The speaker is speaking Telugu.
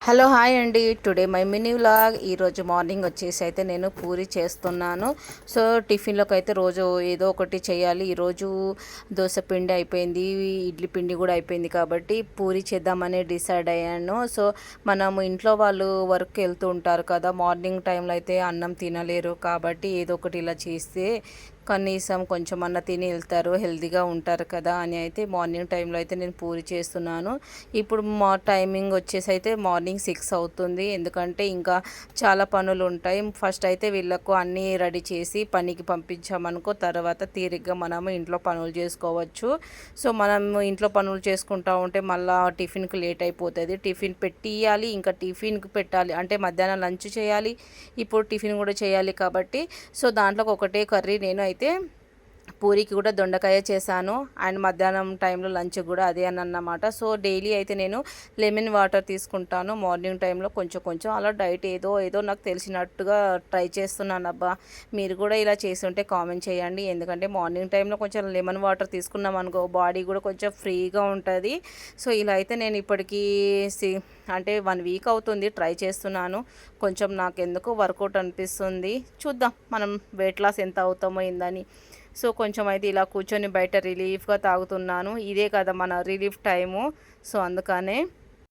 హలో హాయ్ అండి. Today my mini vlog. ఈరోజు మార్నింగ్ వచ్చేసి అయితే నేను పూరి చేస్తున్నాను. సో టిఫిన్లోకి అయితే రోజు ఏదో ఒకటి చేయాలి. ఈరోజు దోశ పిండి అయిపోయింది, ఇడ్లీ పిండి కూడా అయిపోయింది కాబట్టి పూరి చేద్దామని డిసైడ్ అయ్యాను. సో మనము ఇంట్లో వాళ్ళు వర్క్ వెళ్తూ ఉంటారు కదా, మార్నింగ్ టైంలో అయితే అన్నం తినలేరు కాబట్టి ఏదో ఒకటి ఇలా చేస్తే కనీసం కొంచెం అన్న తిని వెళ్తారు, హెల్తీగా ఉంటారు కదా అని అయితే మార్నింగ్ టైంలో అయితే నేను పూరి చేస్తున్నాను. ఇప్పుడు మా టైమింగ్ వచ్చేసి అయితే మార్నింగ్ 6 అవుతుంది. ఎందుకంటే ఇంకా చాలా పనులు ఉంటాయి. ఫస్ట్ అయితే వీళ్ళకు అన్నీ రెడీ చేసి పనికి పంపించామనుకో తర్వాత తీరిగ్గా మనము ఇంట్లో పనులు చేసుకోవచ్చు. సో మనం ఇంట్లో పనులు చేసుకుంటూ ఉంటే మళ్ళీ టిఫిన్కి లేట్ అయిపోతుంది. టిఫిన్ పెట్టియాలి, ఇంకా టిఫిన్కి పెట్టాలి అంటే మధ్యాహ్నం లంచ్ చేయాలి, ఇప్పుడు టిఫిన్ కూడా చేయాలి కాబట్టి సో దాంట్లోకి ఒకటే కర్రీ నేను అయితే పూరికి కూడా దొండకాయ చేశాను. అండ్ మధ్యాహ్నం టైంలో లంచ్ కూడా అదే అని అన్నమాట. సో డైలీ అయితే నేను లెమన్ వాటర్ తీసుకుంటాను మార్నింగ్ టైంలో కొంచెం కొంచెం అలా డైట్ ఏదో ఏదో నాకు తెలిసినట్టుగా ట్రై చేస్తున్నాను. అబ్బా మీరు కూడా ఇలా చేస్తుంటే కామెంట్ చేయండి. ఎందుకంటే మార్నింగ్ టైంలో కొంచెం లెమన్ వాటర్ తీసుకున్నాం అనుకో బాడీ కూడా కొంచెం ఫ్రీగా ఉంటుంది. సో ఇలా అయితే నేను ఇప్పటికీ అంటే 1 వీక్ అవుతుంది ట్రై చేస్తున్నాను. కొంచెం నాకు ఎందుకు వర్కౌట్ అనిపిస్తుంది. చూద్దాం మనం వెయిట్ లాస్ ఎంత అవుతామో ఏందని. సో కొంచెం అయితే ఇలా కూర్చొని బయట రిలీఫ్గా తాగుతున్నాను. ఇదే కదా మన రిలీఫ్ టైము. సో అందుకనే